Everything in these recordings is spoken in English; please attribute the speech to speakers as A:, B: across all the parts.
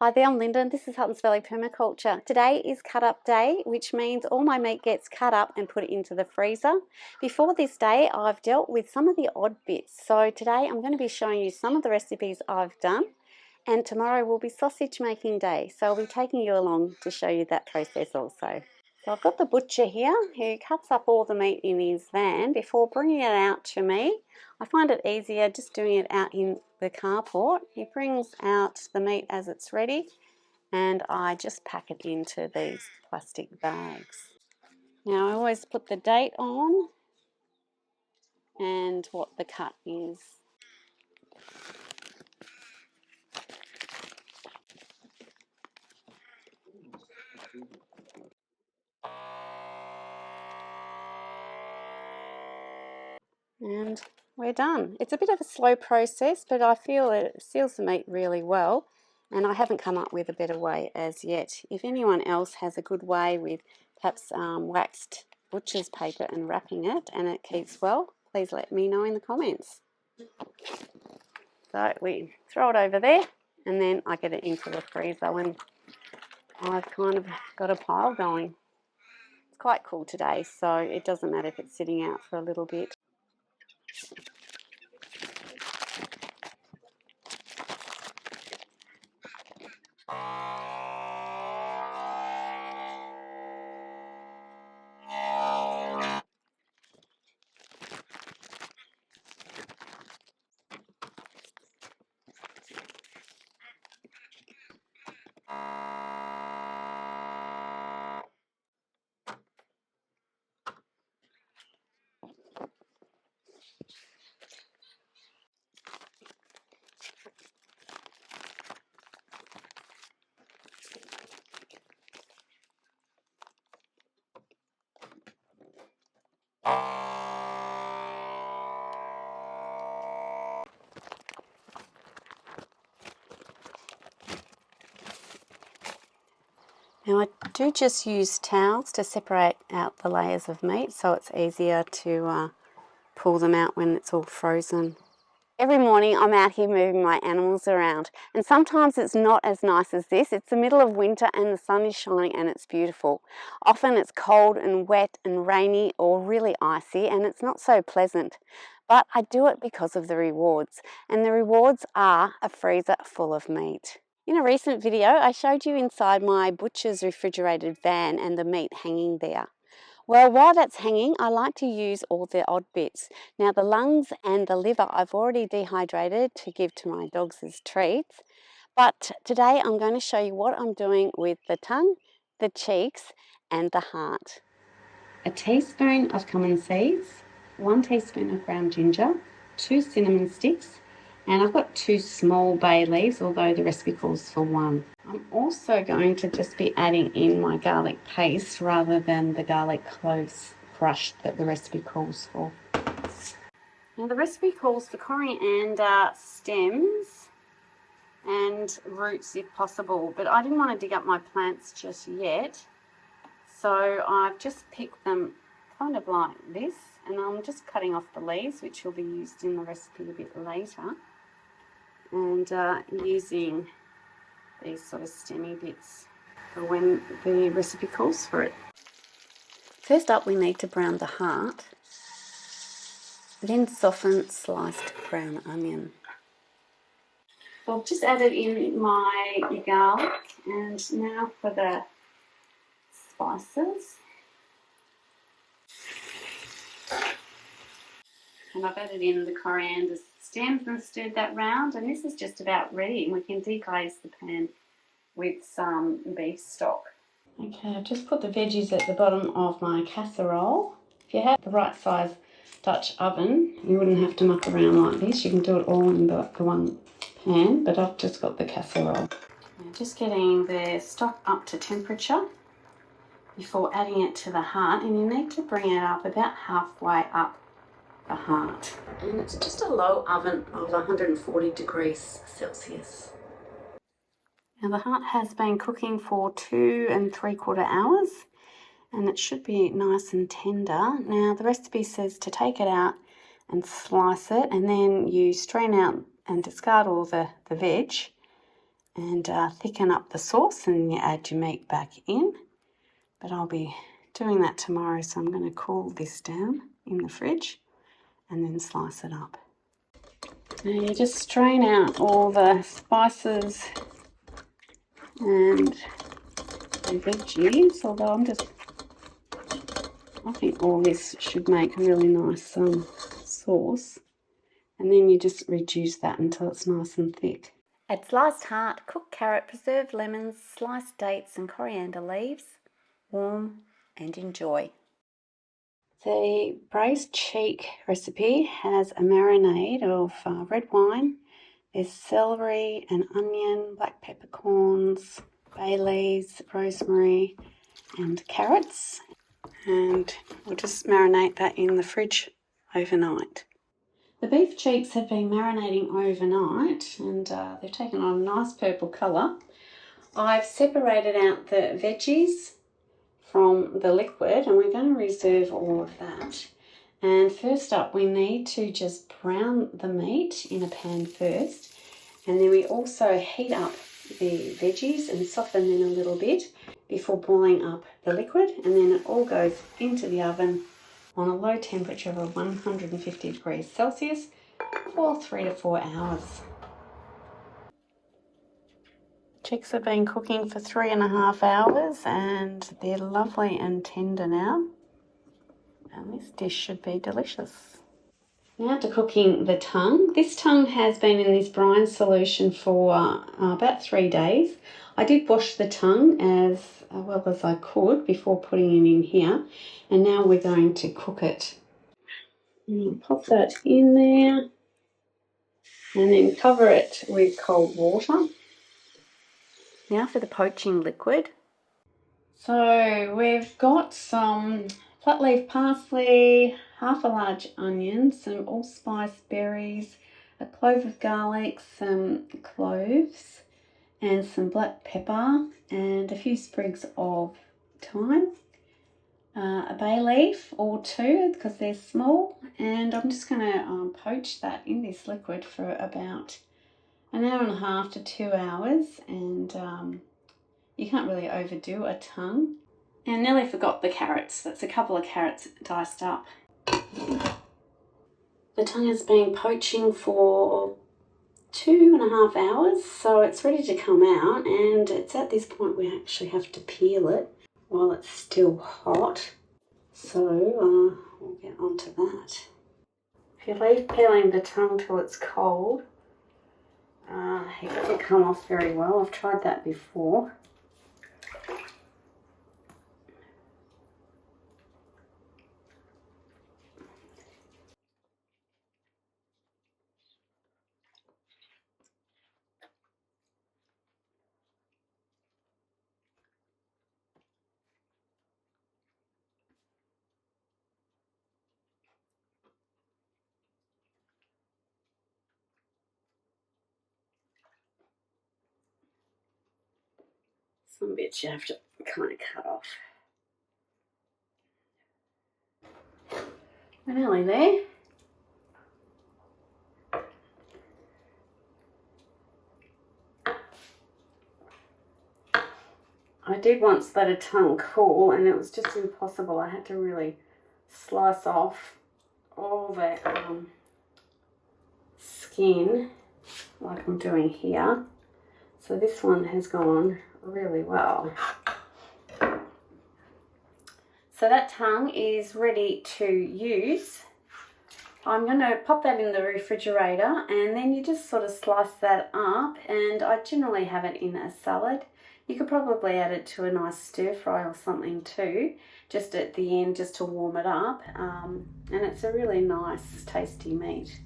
A: Hi there, I'm Linda and this is Huttons Valley Permaculture. Today is cut up day, which means all my meat gets cut up and put into the freezer. Before this day, I've dealt with some of the odd bits. So today I'm going to be showing you some of the recipes I've done, and tomorrow will be sausage making day. So I'll be taking you along to show you that process also. So I've got the butcher here who cuts up all the meat in his van before bringing it out to me. I find it easier just doing it out in the carport. He brings out the meat as it's ready and I just pack it into these plastic bags. Now I always put the date on and what the cut is. And we're done. It's a bit of a slow process, but I feel it seals the meat really well, and I haven't come up with a better way as yet. If anyone else has a good way with perhaps waxed butcher's paper and wrapping it and it keeps well, please let me know in the comments. So we throw it over there and then I get it into the freezer when I've kind of got a pile going. It's quite cool today, so it doesn't matter if it's sitting out for a little bit. Now I do just use towels to separate out the layers of meat so it's easier to pull them out when it's all frozen. Every morning I'm out here moving my animals around, and sometimes it's not as nice as this. It's the middle of winter and the sun is shining and it's beautiful. Often it's cold and wet and rainy or really icy and it's not so pleasant. But I do it because of the rewards, and the rewards are a freezer full of meat. In a recent video, I showed you inside my butcher's refrigerated van and the meat hanging there. Well, while that's hanging, I like to use all the odd bits. Now, the lungs and the liver I've already dehydrated to give to my dogs as treats, but today I'm going to show you what I'm doing with the tongue, the cheeks, and the heart. A teaspoon of cumin seeds, 1 teaspoon of ground ginger, 2 cinnamon sticks, and I've got 2 small bay leaves, although the recipe calls for 1. I'm also going to just be adding in my garlic paste rather than the garlic cloves crushed that the recipe calls for. Now the recipe calls for coriander stems and roots if possible, but I didn't want to dig up my plants just yet, so I've just picked them kind of like this, and I'm just cutting off the leaves, which will be used in the recipe a bit later, and using these sort of stemmy bits for when the recipe calls for it. First up, we need to brown the heart, then soften sliced brown onion. So I've just added in my garlic, and now for the spices. And I've added in the coriander stems and stirred that round, and this is just about ready, and we can deglaze the pan with some beef stock. Okay, I've just put the veggies at the bottom of my casserole. If you had the right size Dutch oven, you wouldn't have to muck around like this. You can do it all in the one pan, but I've just got the casserole. Now just getting the stock up to temperature before adding it to the heart, and you need to bring it up about halfway up the heart. And it's just a low oven of 140 degrees Celsius. Now the heart has been cooking for 2 3/4 hours, and it should be nice and tender. Now the recipe says to take it out and slice it, and then you strain out and discard all the veg, and thicken up the sauce, and you add your meat back in. But I'll be doing that tomorrow, so I'm going to cool this down in the fridge and then slice it up. Now you just strain out all the spices and the veggies, although I think all this should make a really nice sauce. And then you just reduce that until it's nice and thick. Add sliced heart, cooked carrot, preserved lemons, sliced dates and coriander leaves. Warm and enjoy. The braised cheek recipe has a marinade of red wine. There's celery and onion, black peppercorns, bay leaves, rosemary and carrots. And we'll just marinate that in the fridge overnight. The beef cheeks have been marinating overnight, and they've taken on a nice purple colour. I've separated out the veggies from the liquid, and we're going to reserve all of that. And first up, we need to just brown the meat in a pan first, and then we also heat up the veggies and soften them a little bit before boiling up the liquid, and then it all goes into the oven on a low temperature of 150 degrees Celsius for 3 to 4 hours. Chicks have been cooking for 3.5 hours and they're lovely and tender now. And this dish should be delicious. Now to cooking the tongue. This tongue has been in this brine solution for about 3 days. I did wash the tongue as well as I could before putting it in here. And now we're going to cook it. And pop that in there. And then cover it with cold water. Now for the poaching liquid. So we've got some flat leaf parsley, half a large onion, some allspice berries, a clove of garlic, some cloves, and some black pepper, and a few sprigs of thyme, a bay leaf or two because they're small, and I'm just going to poach that in this liquid for about 1.5 hours to 2 hours, and you can't really overdo a tongue. And nearly forgot the carrots. That's a couple of carrots diced up. The tongue has been poaching for 2.5 hours, so it's ready to come out, and it's at this point we actually have to peel it while it's still hot. So we'll get onto that. If you leave peeling the tongue till it's cold, it doesn't come off very well. I've tried that before. Some bits you have to kind of cut off. We're nearly there. I did once let a tongue cool and it was just impossible. I had to really slice off all the skin like I'm doing here. So this one has gone really well. So that tongue is ready to use. I'm going to pop that in the refrigerator, and then you just sort of slice that up, and I generally have it in a salad. You could probably add it to a nice stir fry or something too, just at the end, just to warm it up, and it's a really nice tasty meat.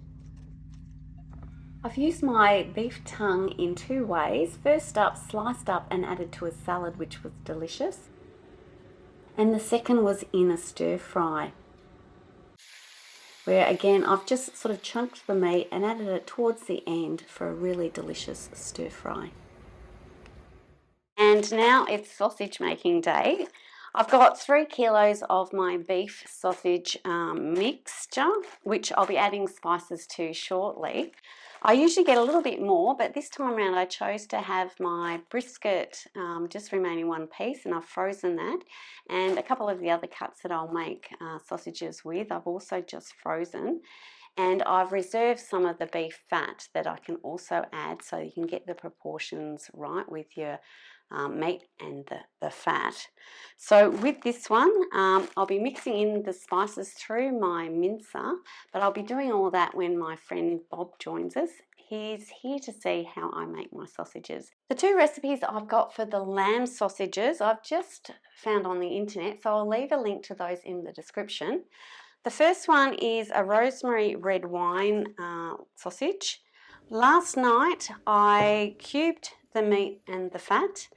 A: I've used my beef tongue in 2 ways. First up, sliced up and added to a salad, which was delicious. And the second was in a stir fry, where again I've just sort of chunked the meat and added it towards the end for a really delicious stir fry. And now it's sausage making day. I've got 3 kilos of my beef sausage mixture, which I'll be adding spices to shortly. I usually get a little bit more, but this time around I chose to have my brisket just remaining one piece, and I've frozen that. And a couple of the other cuts that I'll make sausages with, I've also just frozen. And I've reserved some of the beef fat that I can also add, so you can get the proportions right with your meat and the fat. So with this one, I'll be mixing in the spices through my mincer, but I'll be doing all that when my friend Bob joins us. He's here to see how I make my sausages. The 2 recipes I've got for the lamb sausages I've just found on the internet, so I'll leave a link to those in the description. The first one is a rosemary red wine sausage. Last night I cubed the meat and the fat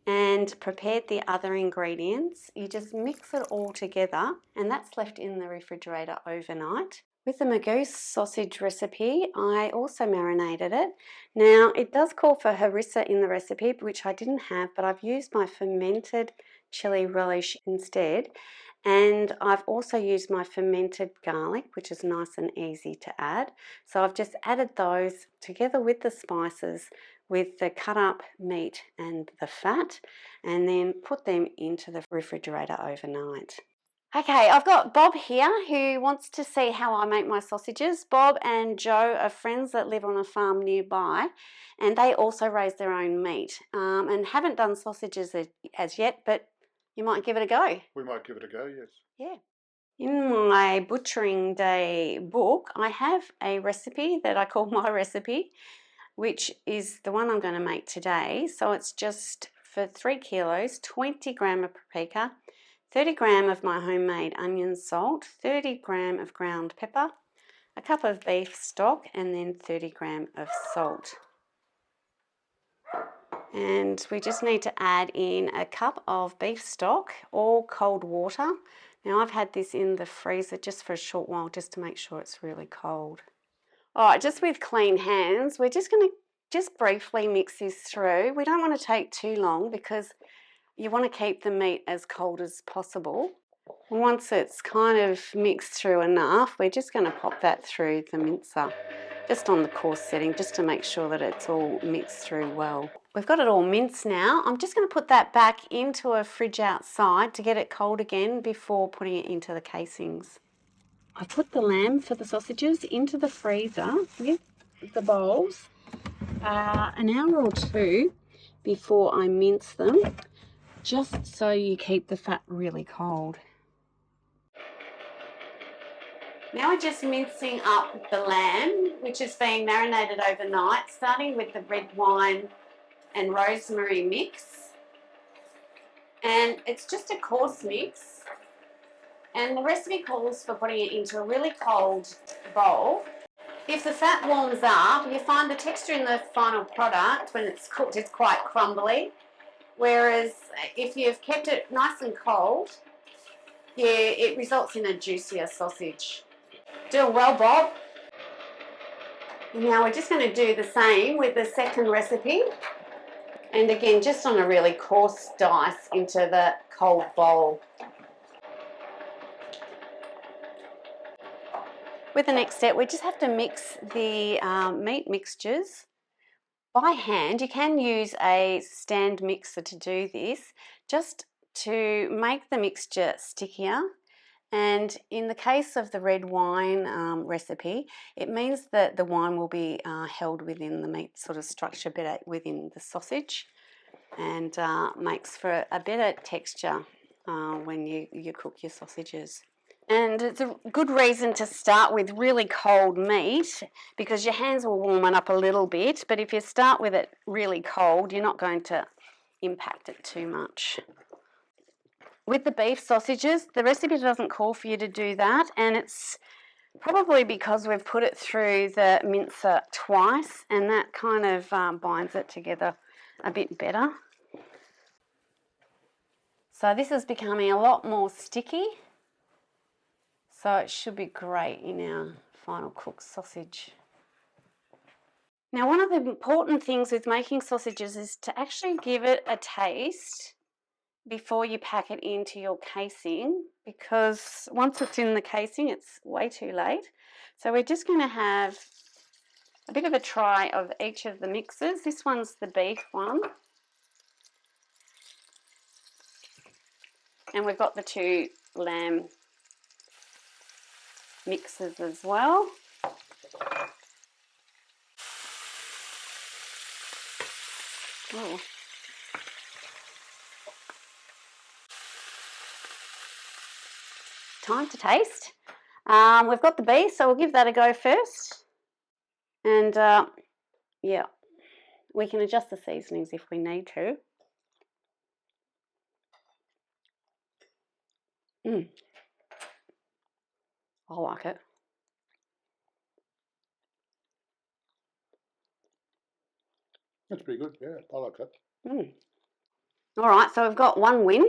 A: and prepared the other ingredients. You just mix it all together, and that's left in the refrigerator overnight. With the Merguez sausage recipe, I also marinated it. Now, it does call for harissa in the recipe, which I didn't have, but I've used my fermented chili relish instead. And I've also used my fermented garlic, which is nice and easy to add. So I've just added those together with the spices, with the cut up meat and the fat, and then put them into the refrigerator overnight. Okay, I've got Bob here who wants to see how I make my sausages. Bob and Joe are friends that live on a farm nearby, and they also raise their own meat and haven't done sausages as yet, but you might give it a go.
B: We might give it a go, yes.
A: Yeah. In my Butchering Day book, I have a recipe that I call my recipe, which is the one I'm going to make today. So it's just for 3 kilos, 20 gram of paprika, 30 gram of my homemade onion salt, 30 gram of ground pepper, a cup of beef stock, and then 30 gram of salt. And we just need to add in a cup of beef stock or cold water. Now I've had this in the freezer just for a short while just to make sure it's really cold. All right, just with clean hands, we're just going to just briefly mix this through. We don't want to take too long because you want to keep the meat as cold as possible. Once it's kind of mixed through enough, we're just going to pop that through the mincer, just on the coarse setting, just to make sure that it's all mixed through well. We've got it all minced now. I'm just going to put that back into a fridge outside to get it cold again before putting it into the casings. I put the lamb for the sausages into the freezer with the bowls an hour or 2 before I mince them, just so you keep the fat really cold. Now we're just mincing up the lamb, which is being marinated overnight, starting with the red wine and rosemary mix. And it's just a coarse mix. And the recipe calls for putting it into a really cold bowl. If the fat warms up, you find the texture in the final product, when it's cooked, is quite crumbly. Whereas if you've kept it nice and cold, it results in a juicier sausage. Doing well, Bob. Now we're just going to do the same with the second recipe. And again, just on a really coarse dice into the cold bowl. With the next step, we just have to mix the meat mixtures by hand. You can use a stand mixer to do this, just to make the mixture stickier. And in the case of the red wine recipe, it means that the wine will be held within the meat sort of structure better within the sausage, and makes for a better texture when you cook your sausages. And it's a good reason to start with really cold meat, because your hands will warm it up a little bit, but if you start with it really cold, you're not going to impact it too much. With the beef sausages, the recipe doesn't call for you to do that, and it's probably because we've put it through the mincer twice, and that kind of binds it together a bit better. So this is becoming a lot more sticky, so it should be great in our final cooked sausage. Now, one of the important things with making sausages is to actually give it a taste before you pack it into your casing, because once it's in the casing, it's way too late. So we're just going to have a bit of a try of each of the mixes. This one's the beef one. And we've got the 2 lamb mixes as well. Oh. Time to taste. We've got the beef, so we'll give that a go first. And yeah, we can adjust the seasonings if we need to. I like it.
B: That's pretty good, yeah, I like that.
A: All right, so we've got 1 win.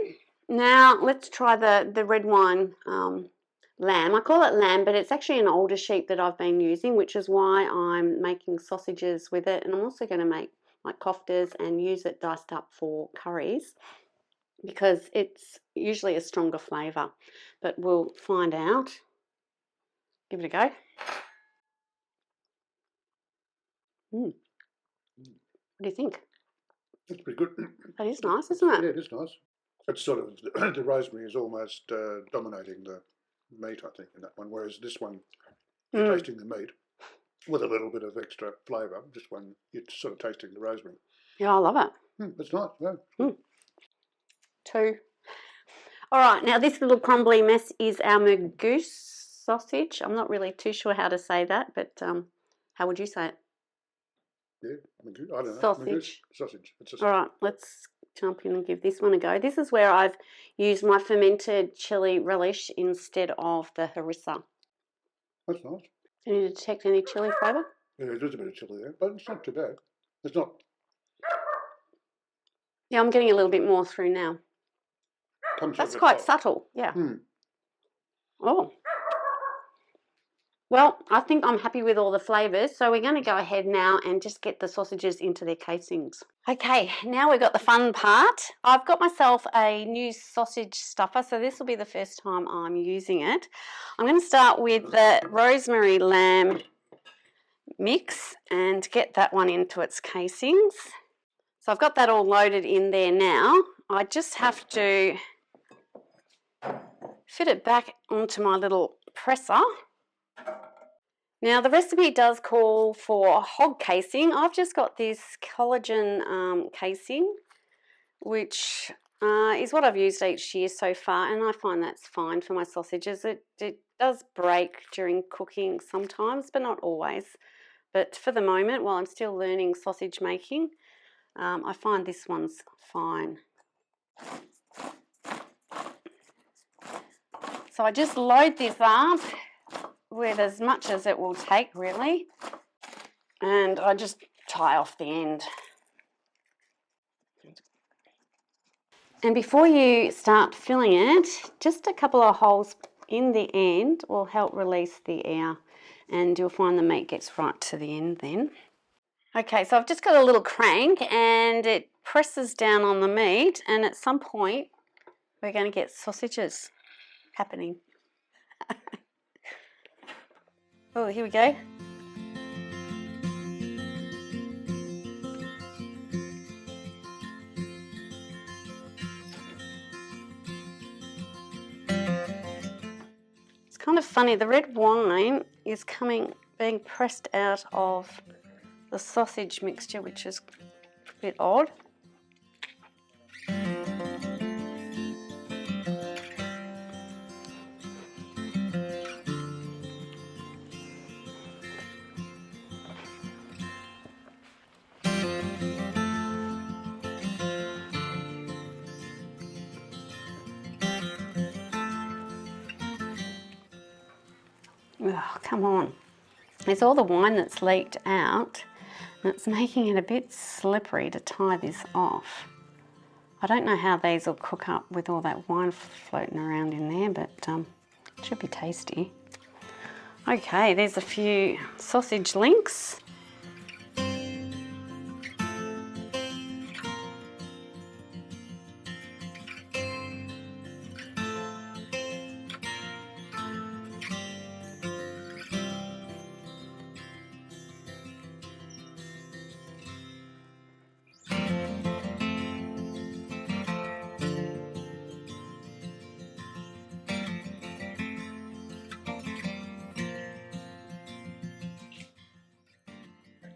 A: Now let's try the red wine lamb. I call it lamb, but it's actually an older sheep that I've been using, which is why I'm making sausages with it. And I'm also going to make like koftas and use it diced up for curries, because it's usually a stronger flavour. But we'll find out. Give it a go. What do you think?
B: It's pretty good.
A: That is nice, isn't it?
B: Yeah, it is nice. It's sort of, the rosemary is almost dominating the meat, I think, in that one, whereas this one, you're tasting the meat with a little bit of extra flavour. This one, you're sort of tasting the rosemary.
A: Yeah, I love it.
B: It's nice, yeah.
A: 2. All right, now this little crumbly mess is our Merguez sausage. I'm not really too sure how to say that, but how would you say it?
B: Yeah, I don't know.
A: Sausage.
B: Sausage.
A: All right, let's jump in and give this one a go. This is where I've used my fermented chili relish instead of the harissa.
B: That's nice.
A: Can you detect any chili flavour?
B: Yeah, there's a bit of chili there, but it's not too bad. It's not.
A: Yeah, I'm getting a little bit more through now. That's quite subtle, yeah. Oh. Well, I think I'm happy with all the flavours, so we're going to go ahead now and just get the sausages into their casings. Okay, now we've got the fun part. I've got myself a new sausage stuffer, so this will be the first time I'm using it. I'm going to start with the rosemary lamb mix and get that one into its casings. So I've got that all loaded in there now. I just have to fit it back onto my little presser. Now the recipe does call for hog casing. I've just got this collagen casing, which is what I've used each year so far, and I find that's fine for my sausages. It does break during cooking sometimes, but not always. But for the moment, while I'm still learning sausage making, I find this one's fine. So I just load this up with as much as it will take, really, and I just tie off the end. And before you start filling it, just a couple of holes in the end will help release the air, and you'll find the meat gets right to the end then. Okay, so I've just got a little crank and it presses down on the meat, and at some point we're going to get sausages happening. Oh, here we go. It's kind of funny, the red wine is being pressed out of the sausage mixture, which is a bit odd. Oh, come on. It's all the wine that's leaked out, and it's making it a bit slippery to tie this off. I don't know how these will cook up with all that wine floating around in there, but it should be tasty. Okay, there's a few sausage links.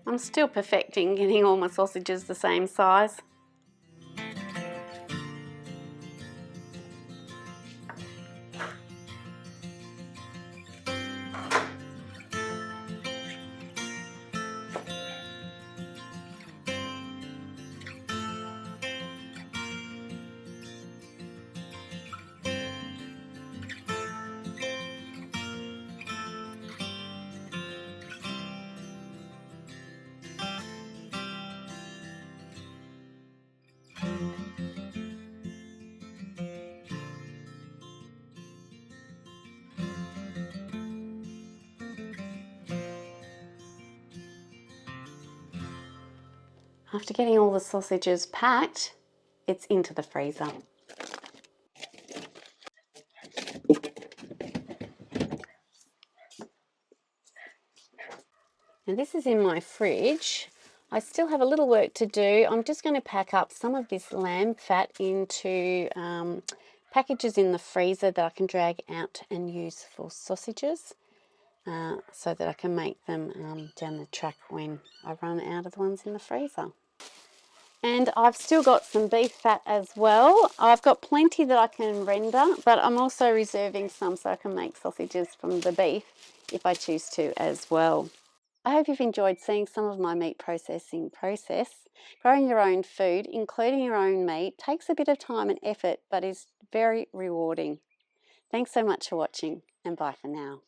A: I'm still perfecting getting all my sausages the same size. After getting all the sausages packed, it's into the freezer. And this is in my fridge. I still have a little work to do. I'm just going to pack up some of this lamb fat into packages in the freezer that I can drag out and use for sausages, so that I can make them down the track when I run out of the ones in the freezer. And I've still got some beef fat as well. I've got plenty that I can render, but I'm also reserving some so I can make sausages from the beef if I choose to as well. I hope you've enjoyed seeing some of my meat processing process. Growing your own food, including your own meat, takes a bit of time and effort, but is very rewarding. Thanks so much for watching, and bye for now.